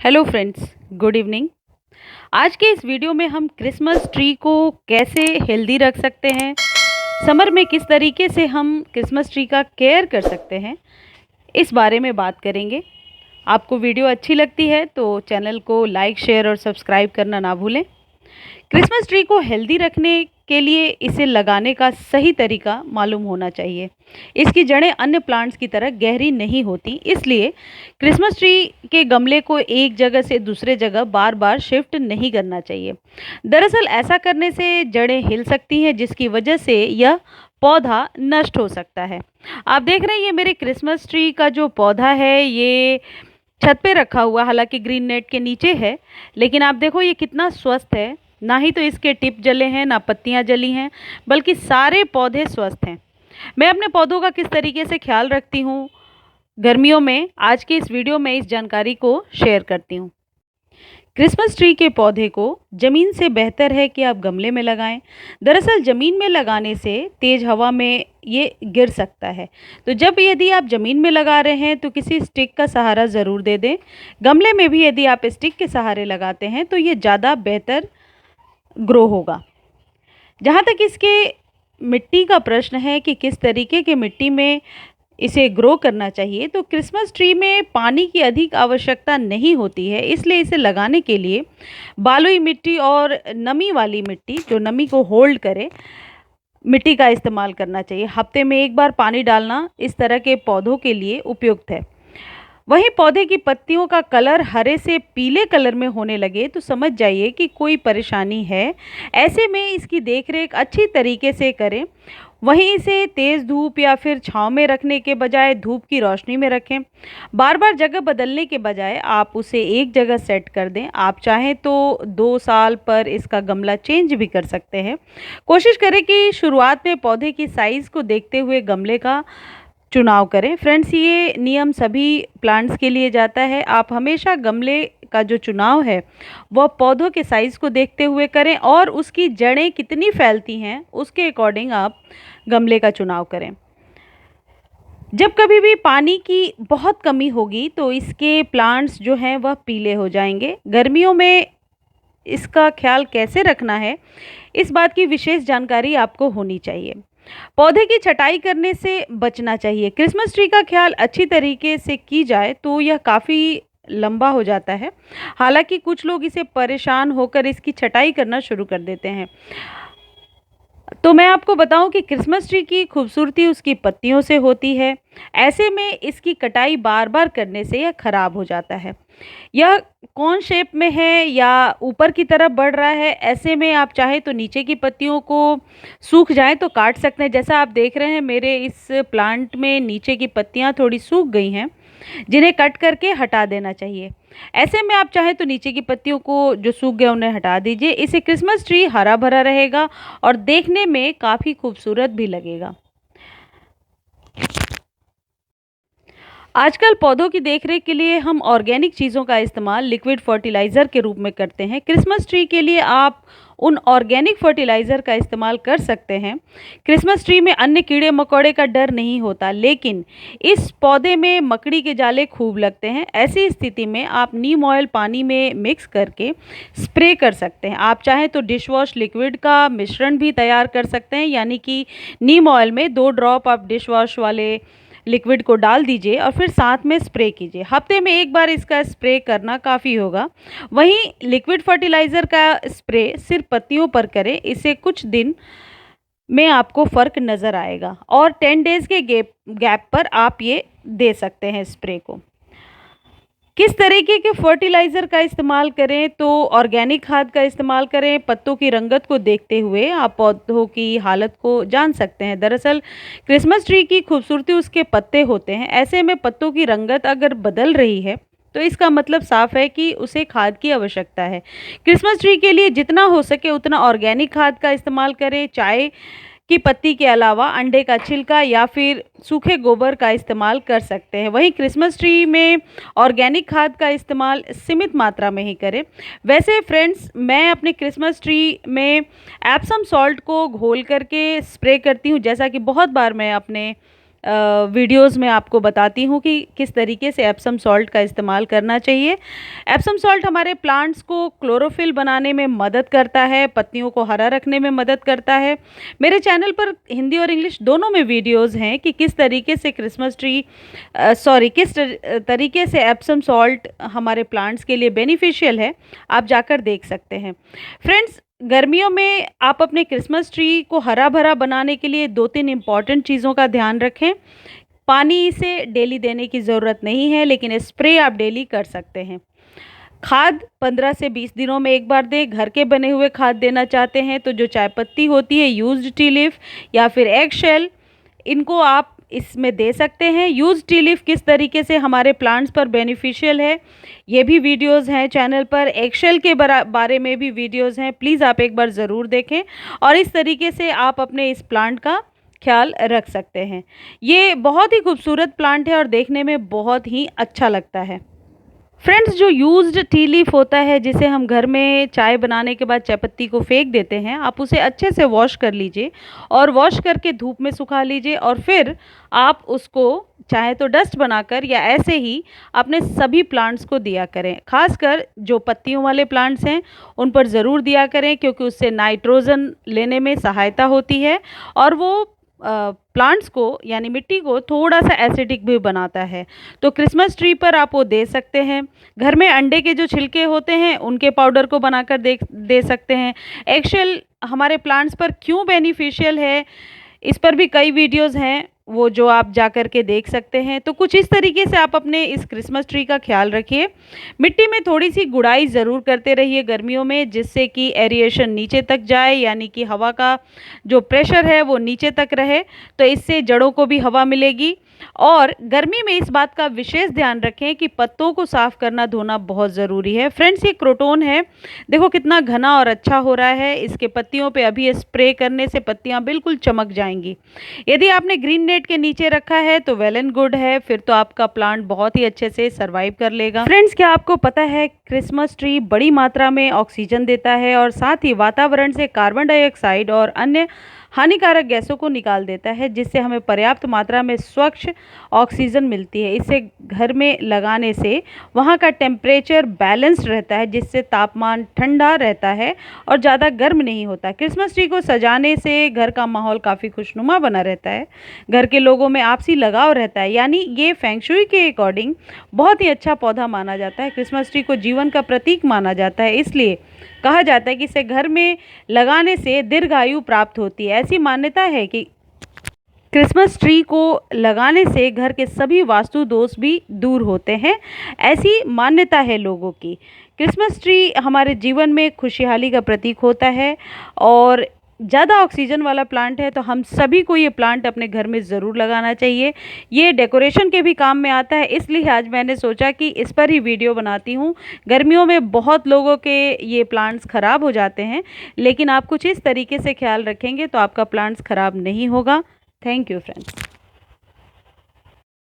Hello friends, good evening. आज के इस वीडियो में हम क्रिसमस ट्री को कैसे हेल्दी रख सकते हैं, समर में किस तरीके से हम क्रिसमस ट्री का केयर कर सकते हैं, इस बारे में बात करेंगे। आपको वीडियो अच्छी लगती है तो चैनल को लाइक, शेयर और सब्सक्राइब करना ना भूलें। क्रिसमस ट्री को हेल्दी रखने के लिए इसे लगाने का सही तरीका मालूम होना चाहिए। इसकी जड़ें अन्य प्लांट्स की तरह गहरी नहीं होती, इसलिए क्रिसमस ट्री के गमले को एक जगह से दूसरे जगह बार बार शिफ्ट नहीं करना चाहिए। दरअसल ऐसा करने से जड़ें हिल सकती हैं, जिसकी वजह से यह पौधा नष्ट हो सकता है। आप देख रहे हैं, ये मेरे क्रिसमस ट्री का जो पौधा है ये छत पे रखा हुआ, हालांकि ग्रीन नेट के नीचे है, लेकिन आप देखो ये कितना स्वस्थ है। ना ही तो इसके टिप जले हैं, ना पत्तियां जली हैं, बल्कि सारे पौधे स्वस्थ हैं। मैं अपने पौधों का किस तरीके से ख्याल रखती हूँ गर्मियों में, आज की इस वीडियो में इस जानकारी को शेयर करती हूँ। क्रिसमस ट्री के पौधे को ज़मीन से बेहतर है कि आप गमले में लगाएं। दरअसल ज़मीन में लगाने से तेज़ हवा में ये गिर सकता है, तो जब यदि आप ज़मीन में लगा रहे हैं तो किसी स्टिक का सहारा ज़रूर दे दें। गमले में भी यदि आप स्टिक के सहारे लगाते हैं तो ये ज़्यादा बेहतर ग्रो होगा। जहाँ तक इसके मिट्टी का प्रश्न है कि किस तरीके की मिट्टी में इसे ग्रो करना चाहिए, तो क्रिसमस ट्री में पानी की अधिक आवश्यकता नहीं होती है, इसलिए इसे लगाने के लिए बालुई मिट्टी और नमी वाली मिट्टी, जो नमी को होल्ड करे, मिट्टी का इस्तेमाल करना चाहिए। हफ्ते में एक बार पानी डालना इस तरह के पौधों के लिए उपयुक्त है। वहीं पौधे की पत्तियों का कलर हरे से पीले कलर में होने लगे तो समझ जाइए कि कोई परेशानी है। ऐसे में इसकी देखरेख अच्छी तरीके से करें। वहीं इसे तेज़ धूप या फिर छांव में रखने के बजाय धूप की रोशनी में रखें। बार बार जगह बदलने के बजाय आप उसे एक जगह सेट कर दें। आप चाहें तो 2 साल पर इसका गमला चेंज भी कर सकते हैं। कोशिश करें कि शुरुआत में पौधे की साइज़ को देखते हुए गमले का चुनाव करें। फ्रेंड्स, ये नियम सभी प्लांट्स के लिए जाता है। आप हमेशा गमले का जो चुनाव है वह पौधों के साइज़ को देखते हुए करें और उसकी जड़ें कितनी फैलती हैं उसके अकॉर्डिंग आप गमले का चुनाव करें। जब कभी भी पानी की बहुत कमी होगी तो इसके प्लांट्स जो हैं वह पीले हो जाएंगे। गर्मियों में इसका ख्याल कैसे रखना है, इस बात की विशेष जानकारी आपको होनी चाहिए। पौधे की छटाई करने से बचना चाहिए। क्रिसमस ट्री का ख्याल अच्छी तरीके से की जाए तो यह काफ़ी लंबा हो जाता है। हालांकि कुछ लोग इसे परेशान होकर इसकी छटाई करना शुरू कर देते हैं। तो मैं आपको बताऊं कि क्रिसमस ट्री की खूबसूरती उसकी पत्तियों से होती है। ऐसे में इसकी कटाई बार बार करने से यह खराब हो जाता है। यह कौन शेप में है या ऊपर की तरफ बढ़ रहा है, ऐसे में आप चाहे तो नीचे की पत्तियों को सूख जाए तो काट सकते हैं। जैसा आप देख रहे हैं मेरे इस प्लांट में नीचे की पत्तियां थोड़ी सूख गई हैं, जिन्हें कट करके हटा देना चाहिए। ऐसे में आप चाहे तो नीचे की पत्तियों को जो सूख गए उन्हें हटा दीजिए। इससे क्रिसमस ट्री हरा भरा रहेगा और देखने में काफ़ी खूबसूरत भी लगेगा। आजकल पौधों की देखरेख के लिए हम ऑर्गेनिक चीज़ों का इस्तेमाल लिक्विड फर्टिलाइज़र के रूप में करते हैं। क्रिसमस ट्री के लिए आप उन ऑर्गेनिक फर्टिलाइज़र का इस्तेमाल कर सकते हैं। क्रिसमस ट्री में अन्य कीड़े मकोड़े का डर नहीं होता, लेकिन इस पौधे में मकड़ी के जाले खूब लगते हैं। ऐसी स्थिति में आप नीम ऑयल पानी में मिक्स करके स्प्रे कर सकते हैं। आप चाहें तो डिश वॉश लिक्विड का मिश्रण भी तैयार कर सकते हैं, यानी कि नीम ऑयल में 2 ड्रॉप आप डिश वॉश वाले लिक्विड को डाल दीजिए और फिर साथ में स्प्रे कीजिए। हफ्ते में एक बार इसका स्प्रे करना काफ़ी होगा। वहीं लिक्विड फर्टिलाइज़र का स्प्रे सिर्फ पत्तियों पर करें, इससे कुछ दिन में आपको फ़र्क नज़र आएगा और 10 डेज़ के गैप पर आप ये दे सकते हैं स्प्रे को। किस तरीके के फर्टिलाइज़र का इस्तेमाल करें, तो ऑर्गेनिक खाद का इस्तेमाल करें। पत्तों की रंगत को देखते हुए आप पौधों की हालत को जान सकते हैं। दरअसल क्रिसमस ट्री की खूबसूरती उसके पत्ते होते हैं। ऐसे में पत्तों की रंगत अगर बदल रही है तो इसका मतलब साफ है कि उसे खाद की आवश्यकता है। क्रिसमस ट्री के लिए जितना हो सके उतना ऑर्गेनिक खाद का इस्तेमाल करें। चाय की पत्ती के अलावा अंडे का छिलका या फिर सूखे गोबर का इस्तेमाल कर सकते हैं। वहीं क्रिसमस ट्री में ऑर्गेनिक खाद का इस्तेमाल सीमित मात्रा में ही करें। वैसे फ्रेंड्स, मैं अपने क्रिसमस ट्री में एप्सम सॉल्ट को घोल करके स्प्रे करती हूँ, जैसा कि बहुत बार मैं अपने वीडियोस में आपको बताती हूँ कि किस तरीके से एप्सम सॉल्ट का इस्तेमाल करना चाहिए। एप्सम सॉल्ट हमारे प्लांट्स को क्लोरोफिल बनाने में मदद करता है, पत्तियों को हरा रखने में मदद करता है। मेरे चैनल पर हिंदी और इंग्लिश दोनों में वीडियोस हैं कि किस तरीके से किस तरीके से एप्सम सॉल्ट हमारे प्लांट्स के लिए बेनिफिशियल है, आप जाकर देख सकते हैं। फ्रेंड्स, गर्मियों में आप अपने क्रिसमस ट्री को हरा भरा बनाने के लिए 2-3 इम्पॉर्टेंट चीज़ों का ध्यान रखें। पानी इसे डेली देने की ज़रूरत नहीं है, लेकिन स्प्रे आप डेली कर सकते हैं। खाद 15 से 20 दिनों में एक बार दें। घर के बने हुए खाद देना चाहते हैं तो जो चाय पत्ती होती है, यूज्ड टी लीफ या फिर एग शेल, इनको आप इसमें दे सकते हैं। यूज टी लीफ किस तरीके से हमारे प्लांट्स पर बेनिफिशियल है, ये भी वीडियोस हैं चैनल पर। एगशेल के बारे में भी वीडियोस हैं, प्लीज़ आप एक बार ज़रूर देखें और इस तरीके से आप अपने इस प्लांट का ख्याल रख सकते हैं। ये बहुत ही खूबसूरत प्लांट है और देखने में बहुत ही अच्छा लगता है। फ्रेंड्स, जो यूज्ड टी लीफ होता है, जिसे हम घर में चाय बनाने के बाद चाय पत्ती को फेंक देते हैं, आप उसे अच्छे से वॉश कर लीजिए और वॉश करके धूप में सुखा लीजिए और फिर आप उसको चाहे तो डस्ट बनाकर या ऐसे ही अपने सभी प्लांट्स को दिया करें। खासकर जो पत्तियों वाले प्लांट्स हैं उन पर ज़रूर दिया करें, क्योंकि उससे नाइट्रोजन लेने में सहायता होती है और वो प्लांट्स को यानी मिट्टी को थोड़ा सा एसिडिक भी बनाता है। तो क्रिसमस ट्री पर आप वो दे सकते हैं। घर में अंडे के जो छिलके होते हैं उनके पाउडर को बनाकर दे सकते हैं। एगशेल हमारे प्लांट्स पर क्यों बेनिफिशियल है, इस पर भी कई वीडियोस हैं, वो जो आप जा कर के देख सकते हैं। तो कुछ इस तरीके से आप अपने इस क्रिसमस ट्री का ख्याल रखिए। मिट्टी में थोड़ी सी गुड़ाई ज़रूर करते रहिए गर्मियों में, जिससे कि एरिएशन नीचे तक जाए, यानी कि हवा का जो प्रेशर है वो नीचे तक रहे, तो इससे जड़ों को भी हवा मिलेगी। और गर्मी में इस बात का विशेष ध्यान रखें कि पत्तों को साफ़ करना धोना बहुत ज़रूरी है। फ्रेंड्स, ये क्रोटोन है, देखो कितना घना और अच्छा हो रहा है। इसके पत्तियों पे अभी स्प्रे करने से पत्तियां बिल्कुल चमक जाएंगी। यदि आपने ग्रीन नेट के नीचे रखा है तो वेल एंड गुड है, फिर तो आपका प्लांट बहुत ही अच्छे से सर्वाइव कर लेगा। फ्रेंड्स, क्या आपको पता है क्रिसमस ट्री बड़ी मात्रा में ऑक्सीजन देता है और साथ ही वातावरण से कार्बन डाइऑक्साइड और अन्य हानिकारक गैसों को निकाल देता है, जिससे हमें पर्याप्त मात्रा में स्वच्छ ऑक्सीजन मिलती है। इसे घर में लगाने से वहाँ का टेम्परेचर बैलेंस रहता है, जिससे तापमान ठंडा रहता है और ज़्यादा गर्म नहीं होता। क्रिसमस ट्री को सजाने से घर का माहौल काफ़ी खुशनुमा बना रहता है, घर के लोगों में आपसी लगाव रहता है, यानी ये फेंग शुई के अकॉर्डिंग बहुत ही अच्छा पौधा माना जाता है। क्रिसमस ट्री को जीवन का प्रतीक माना जाता है, इसलिए कहा जाता है कि इसे घर में लगाने से दीर्घायु प्राप्त होती है। ऐसी मान्यता है कि क्रिसमस ट्री को लगाने से घर के सभी वास्तु दोष भी दूर होते हैं, ऐसी मान्यता है लोगों की। क्रिसमस ट्री हमारे जीवन में खुशहाली का प्रतीक होता है और ज़्यादा ऑक्सीजन वाला प्लांट है, तो हम सभी को ये प्लांट अपने घर में ज़रूर लगाना चाहिए। ये डेकोरेशन के भी काम में आता है, इसलिए आज मैंने सोचा कि इस पर ही वीडियो बनाती हूँ। गर्मियों में बहुत लोगों के ये प्लांट्स ख़राब हो जाते हैं, लेकिन आप कुछ इस तरीके से ख्याल रखेंगे तो आपका प्लांट्स ख़राब नहीं होगा। Thank you friends.